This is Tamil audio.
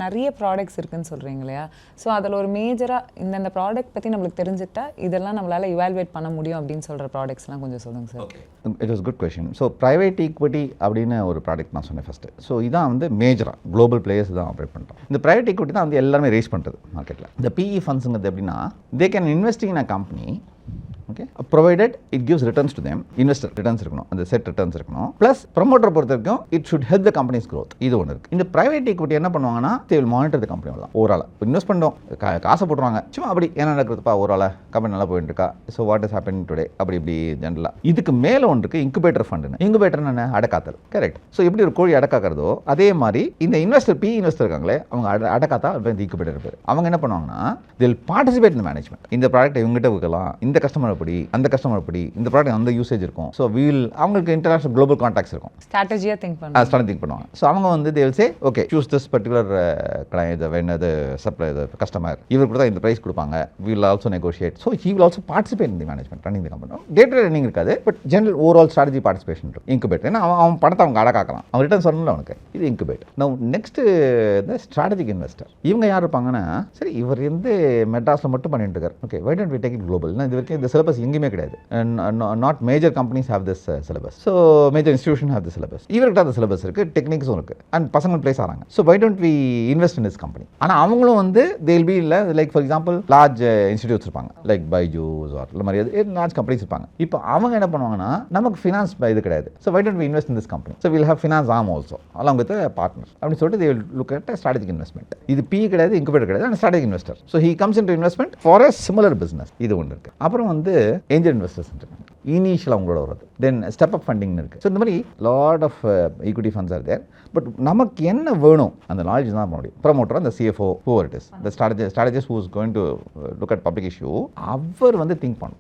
நிறைய ப்ராடக்ட்ஸ் இருக்குன்னு சொல்கிறீங்க இல்லையா? ஸோ அதில் ஒரு மேஜராக இந்தந்த ப்ராடக்ட் பற்றி நம்மளுக்கு தெரிஞ்சுட்டா இதெல்லாம் நம்மளால் இவால்வேட் பண்ண முடியும் அப்படின்னு சொல்கிற ப்ராடக்ட்ஸ்லாம் கொஞ்சம் சொல்லுங்கள் sir. Okay, it was good question. So private equity அப்படின்னு ஒரு ப்ராடக்ட் நான் சொன்னேன் ஃபஸ்ட்டு. ஸோ இதான் வந்து மேஜராக குளோபல் பிளேயர்ஸ் தான் ஆப்ரேட் பண்ணுறோம். இந்த ப்ரைவேட் ஈக்விட்டி தான் வந்து எல்லாருமே ரேஸ் பண்ணுறது மார்க்கெட்டில். இந்த பிஇ ஃபண்ட்ஸுங்கிறது எப்படின்னா they can investing in a company, okay, provided it gives returns to them. Investor returns இருக்கணும், அந்த செட் ரிட்டர்ன்ஸ் இருக்கணும். ப்ளஸ் ப்ரொமோட்டர் பொறுத்த வரைக்கும் it should help the companies growth. இது ஒன்று இருக்குது. இந்த ப்ரைவேட் ஈக்விட்டி என்ன பண்ணுவாங்கன்னா they will monitor the company. தான் ஓவரால் இன்வெஸ்ட் பண்ணுறோம், காசை போட்டுருவாங்க, சும்மா அப்படி என்ன நடக்குதுப்பா ஓவரால் கம்பெனி நல்லா போயிட்டு இருக்கா, so what is happening today அப்படி இப்படி ஜென்ரலாக. இதுக்கு மேலே ஒன்று இருக்குது இன்குபேட்டர் ஃபண்டுன்னு. இன்குபேட்டர் என்ன, அடக்காத்தல். கரெக்ட். ஸோ எப்படி ஒரு கோழி அடக்காக்கிறதோ அதே மாதிரி இந்த இன்வெஸ்டர் பி இன்வெஸ்டர் இருக்காங்களே அவங்க அடக்காத்தா இந்த இன்குபேட்டர் பேர். அவங்க என்ன பண்ணுவாங்கன்னா தில் பார்ட்டிசிபேட் இன் மேனேஜ்மெண்ட். இந்த ப்ராடக்ட் இவங்ககிட்ட விற்கலாம், இந்த கஸ்டமர் அப்படி, அந்த கஸ்டமர் அப்படி, இந்த ப்ராடக்ட் அந்த யூசேஜ் இருக்கும். ஸோ வீல் அவங்களுக்கு இன்டர்நேஷனல் குளோபல் கான்டாக்ட்ஸ் இருக்கும். ஸ்ட்ராட்டஜியாக திங்க் பண்ணுவாங்க. ஸோ அவங்க வந்து they will say okay choose this particular client வென்னது சப்ளை கஸ்டமர் இவர் கூட தான் இந்த ப்ரைஸ் கொடுப்பாங்க. We'll also negotiate. So he will also participate in the management running the company. Data running இருக்காது, but general overall strategy participation இருக்கும். இன்குபேட்டர் ஏன்னா அவன் பணத்தை அவங்க அடக்காக்கலாம், அவன் ரிட்டர்ன் சொல்லணும் அவனுக்கு. இது இன்குபேட்டர். நவ் நெக்ஸ்ட் இந்த ஸ்ட்ராட்டஜிக் இன்வெஸ்டர். இவங்க யார் இருப்பாங்கன்னா சரி இவர் வந்து மெட்ராஸில் மட்டும் பண்ணிட்டு இருக்காரு, okay why don't we take it global. இது வரைக்கும் இந்த சிலபஸ் எங்கேயுமே கிடையாது. Not major companies have this syllabus. So major institutions have the syllabus. இவர்கிட்ட அந்த சிலபஸ் இருக்கு, டெக்னிக்ஸும் இருக்கு, அண்ட் பசங்க பிளேஸ் ஆகிறாங்க. So why don't we invest in this company. ஆனால் அவங்களும் வந்து தேல் பி இல்லை like for example large institutes இருப்பாங்க லைக் பைஜூஸ் ஆர் இந்த மாதிரி லார்ஜ் கம்பெனிஸ் இருப்பாங்க. இப்போ அவங்க என்ன பண்ணுவாங்கன்னா நமக்கு ஃபினான்ஸ் இது கிடையாது. So why don't we invest in this company. So will have finance ஆம் ஆல்சோ அலாங் வித் பார்ட்னர் அப்படின்னு சொல்லிட்டு they will look at strategic investment. இது பி கிடையாது, இன்குபேட்டர் கிடையாது, and strategic investor. So he comes in to investment for a similar business. இது ஒன்று இருக்கு. அப்புறம் வந்து ஏஞ்சல் இன்வெஸ்டர்ஸ் இனிஷியலாக அவங்களோட வருது. தென் ஸ்டெப் அப் ஃபண்டிங்னு இருக்குது. ஸோ இந்த மாதிரி lot of equity funds are there. But நமக்கு என்ன வேணும் அந்த நாலேஜ் தான் பண்ண முடியும். ப்ரமோட்டர் அந்த CFO whoever it is the strategist who is going to look at public issue அவர் வந்து திங்க் பண்ணும்.